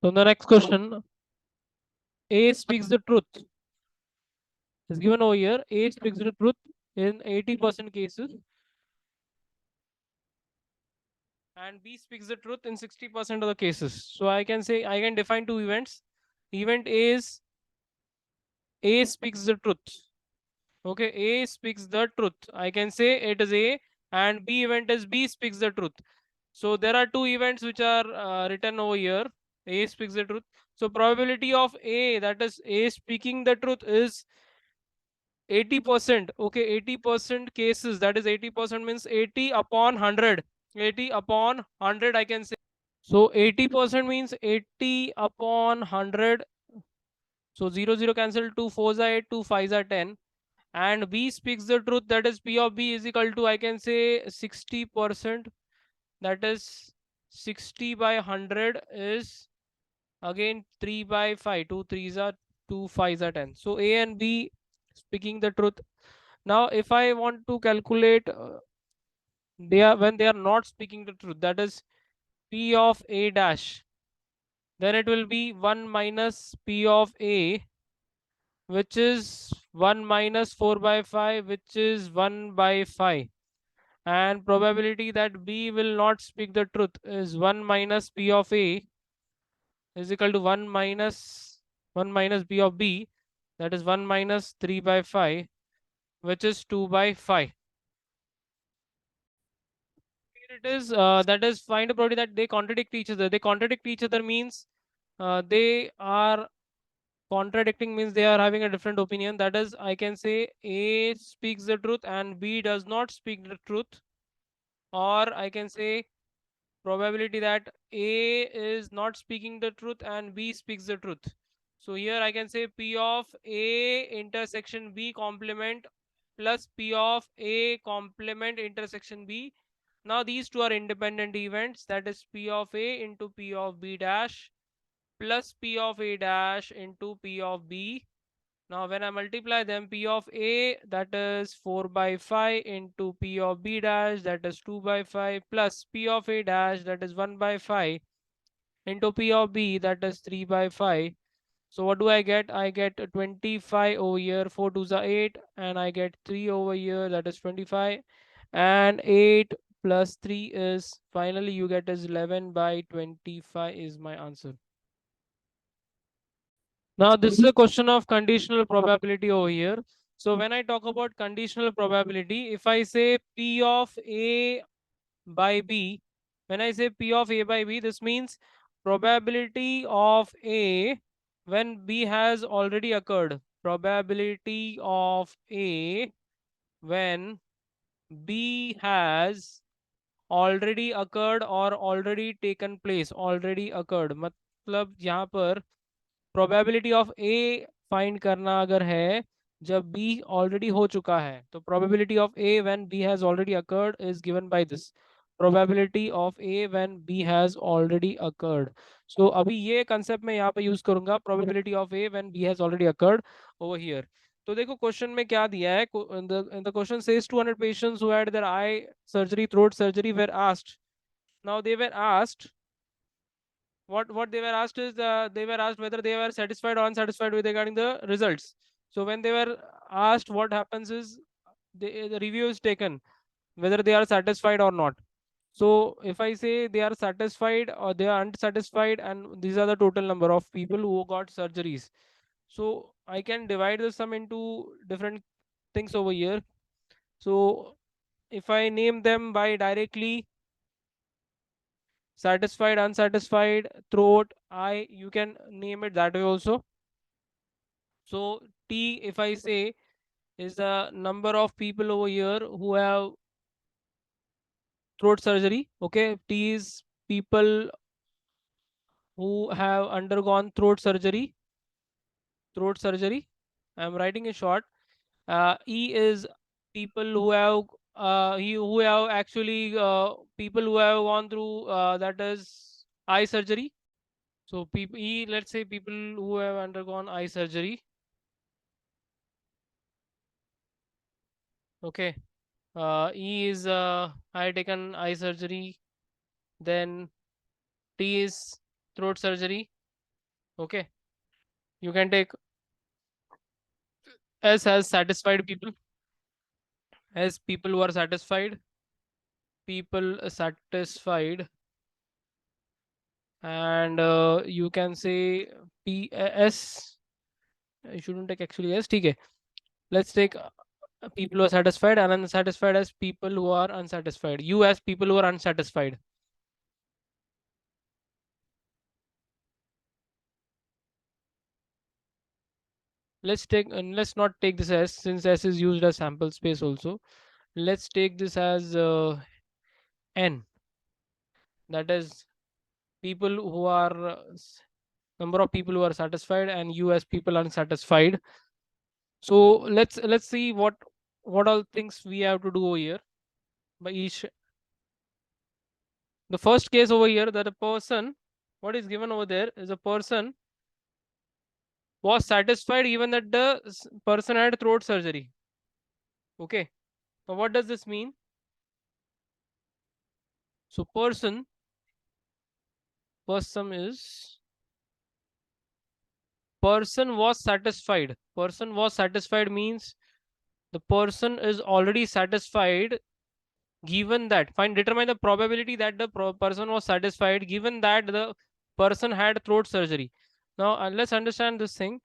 So the next question, A speaks the truth. Is given over here. A speaks the truth in 80% cases, and B speaks the truth in 60% of the cases. So I can say I can define two events. Event A is A speaks the truth. Okay, A speaks the truth. I can say it is A, and B event is B speaks the truth. So there are two events which are written over here. A speaks the truth. So probability of A, that is A speaking the truth, is 80%. Okay, 80% cases, that is 80% means 80 upon 100. 80 upon 100 I can say. So 80% means 80 upon 100. So 0 0 cancel, 2 4s are 8, 2 5s are 10. And B speaks the truth, that is P of B is equal to, I can say, 60%. That is 60 by 100 is again 3 by 5. 2 3s are 2 5s are 10. So A and B speaking the truth. Now if I want to calculate they are when they are not speaking the truth, that is P of A dash, then it will be 1 minus P of A, which is 1 minus 4 by 5, which is 1 by 5. And probability that B will not speak the truth is 1 minus P of A is equal to 1 minus B of B, that is 1 minus 3 by 5, which is 2 by 5. Here it is, that is find a probability that they contradict each other. They contradict each other means they are contradicting means they are having a different opinion. That is, I can say A speaks the truth and B does not speak the truth, or I can say probability that A is not speaking the truth and B speaks the truth. So here I can say P of A intersection B complement plus P of A complement intersection B. Now these two are independent events, that is P of A into P of B dash plus P of A dash into P of B. Now when I multiply them, P of A, that is 4 by 5 into P of B dash, that is 2 by 5, plus P of A dash, that is 1 by 5 into P of B, that is 3 by 5. So what do I get? I get 25 over here, 4 2s are 8, and I get 3 over here, that is 25, and 8 plus 3 is, finally you get is 11 by 25 is my answer. Now this is a question of conditional probability over here. So when I talk about conditional probability, if I say P of A by B, when I say P of A by B, this means probability of A when B has already occurred. Probability of A when B has already occurred or already taken place. Already occurred मतलब यहाँ पर probability of A find करना अगर है जब B already हो चुका है, तो probability of A when B has already occurred is given by this, probability of A when B has already occurred. So अभी ये कंसेप्ट मैं यहाँ पे यूज करूंगा, probability of A when B has already occurred over here. तो देखो question में क्या दिया है. In the question says 200 patients who had their eye surgery, throat surgery, were asked. Now they were asked, what they were asked is they were asked whether they were satisfied or unsatisfied with regarding the results. So when they were asked, what happens is the review is taken whether they are satisfied or not. So if I say they are satisfied or they are unsatisfied, and these are the total number of people who got surgeries, so I can divide the sum into different things over here. So if I name them by directly satisfied, unsatisfied, throat, I, you can name it that way also. So T, if I say, is the number of people over here who have throat surgery. Okay, T is people who have undergone throat surgery. Throat surgery. I'm writing it short. E is people who have who have actually people who have gone through that is eye surgery. So people E, let's say people who have undergone eye surgery. Okay. E is I taken eye surgery. Then T is throat surgery. Okay, you can take S as satisfied people, as people who are satisfied, people satisfied, and you can say P S. You shouldn't take actually S. Okay, let's take people who are satisfied and unsatisfied as people who are unsatisfied. You as people who are unsatisfied. Let's not take this as, since S is used as sample space also. Let's take this as N. That is people who are number of people who are satisfied, and you as people unsatisfied. So let's see what all things we have to do over here by each. The first case over here, that a person, what is given over there is a person was satisfied even that the person had throat surgery. Okay, now what does this mean? So person is person was satisfied means the person is already satisfied, given that, find determine the probability that the person was satisfied given that the person had throat surgery. Now let's understand this thing.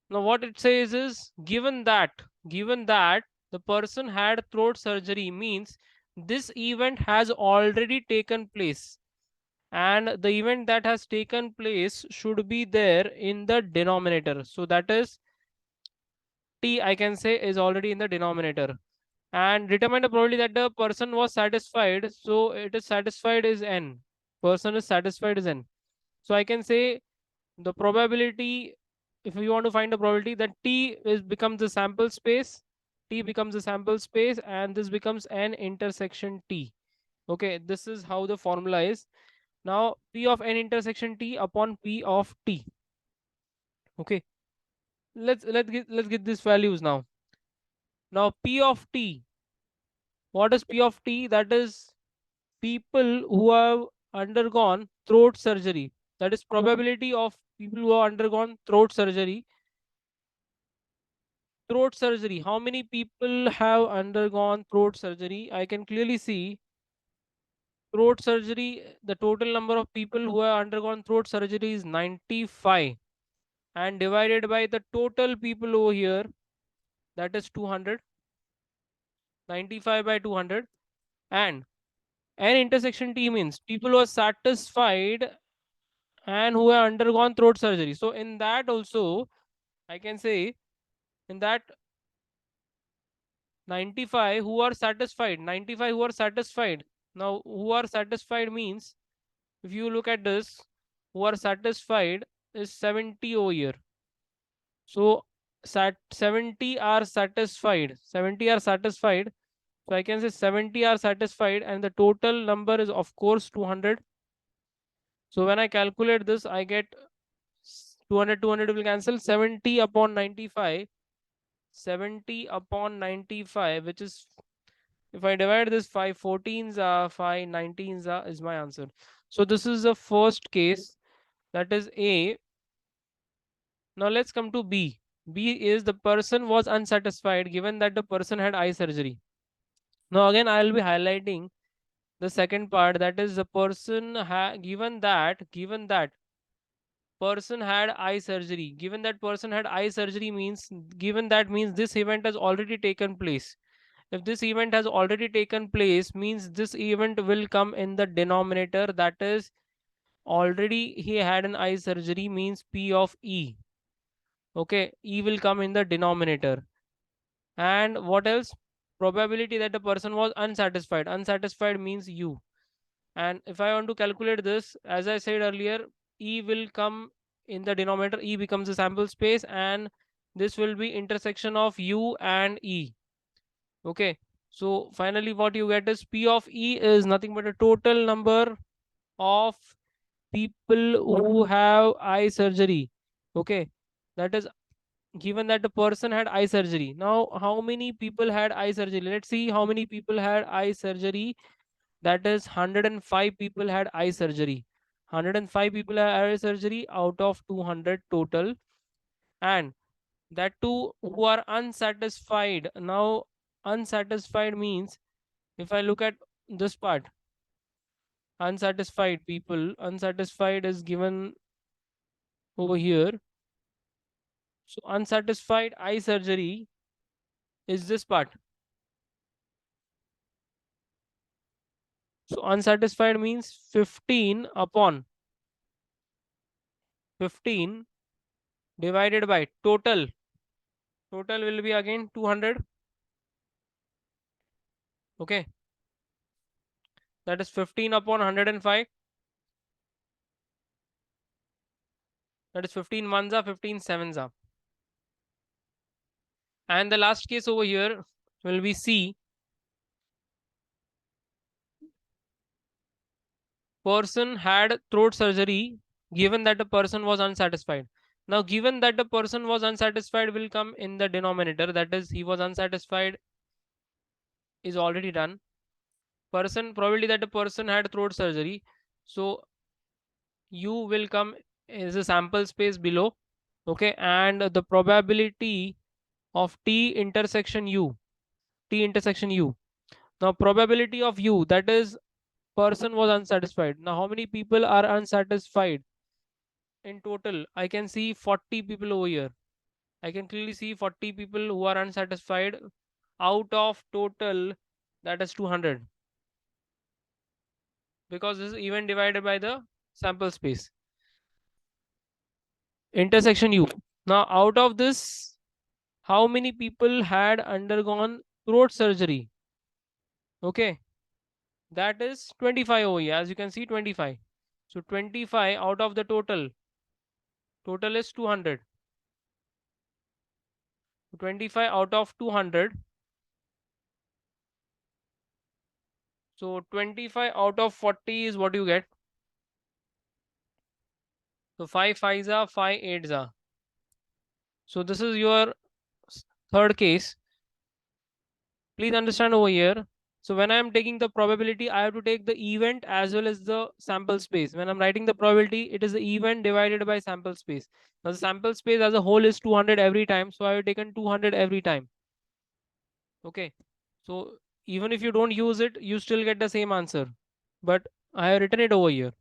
Now what it says is, given that the person had throat surgery means this event has already taken place, and the event that has taken place should be there in the denominator. So that is T, I can say, is already in the denominator. And determine the probability that the person was satisfied. So it is satisfied is N. Person is satisfied is N. So I can say the probability, if you want to find the probability, that T is becomes the sample space. T becomes the sample space, and this becomes N intersection T. Okay, this is how the formula is. Now P of N intersection T upon P of T. Okay, let's get these values now. Now P of T, what is P of T? That is people who have undergone throat surgery. That is probability of people who have undergone throat surgery. Throat surgery. How many people have undergone throat surgery? I can clearly see throat surgery. The total number of people who have undergone throat surgery is 95, and divided by the total people over here, that is 200. 95 by 200, and N intersection T means people who are satisfied and who have undergone throat surgery. So in that also, I can say in that 95 who are satisfied, 95 who are satisfied. Now who are satisfied means, if you look at this, who are satisfied is 70 over here. So 70 are satisfied. 70 are satisfied. So I can say 70 are satisfied, and the total number is of course 200. So when I calculate this, I get 200, 200 will cancel. 70 upon 95, 70 upon 95, which is, if I divide this, 5 14s are 5 19s are, is my answer. So this is the first case, that is A. Now let's come to B. B is the person was unsatisfied given that the person had eye surgery. Now again I will be highlighting the second part, that is the person given that person had eye surgery. Given that person had eye surgery means, given that means this event has already taken place. If this event has already taken place means this event will come in the denominator, that is already he had an eye surgery means P of E. Okay, E will come in the denominator. And what else? Probability that the person was unsatisfied. Unsatisfied means U. And if I want to calculate this, as I said earlier, E will come in the denominator. E becomes a sample space, and this will be intersection of U and E. Okay, so finally what you get is P of E is nothing but a total number of people who have eye surgery. Okay, that is given that the person had eye surgery. Now how many people had eye surgery? Let's see how many people had eye surgery. That is 105 people had eye surgery. 105 people had surgery out of 200 total, and that too who are unsatisfied. Now, unsatisfied means if I look at this part, unsatisfied people, unsatisfied is given over here. So, unsatisfied eye surgery is this part. So, unsatisfied means 15 upon 15 divided by total. Total will be again 200. Okay, that is 15 upon 105. That is 15 ones are 15 sevens are. And the last case over here will be C. Person had throat surgery given that the person was unsatisfied. Now, given that the person was unsatisfied will come in the denominator. That is, he was unsatisfied is already done. Person, probability that the person had throat surgery. So, U will come as a sample space below. Okay, and the probability of T intersection U. T intersection U. Now, probability of U, that is person was unsatisfied. Now, how many people are unsatisfied in total? I can see 40 people over here. I can clearly see 40 people who are unsatisfied out of total, that is 200, because this is even divided by the sample space. Intersection U. Now, out of this, how many people had undergone throat surgery? Okay, that is 25 over here. As you can see, 25. So 25 out of the total is 200. 25 out of 200. So 25 out of 40 is what you get. So 5 5s are 5 8s are. So this is your third case. Please understand over here. So when I am taking the probability, I have to take the event as well as the sample space. When I'm writing the probability, it is the event divided by sample space. Now the sample space as a whole is 200 every time. So I have taken 200 every time. Okay. So even if you don't use it, you still get the same answer. But I have written it over here.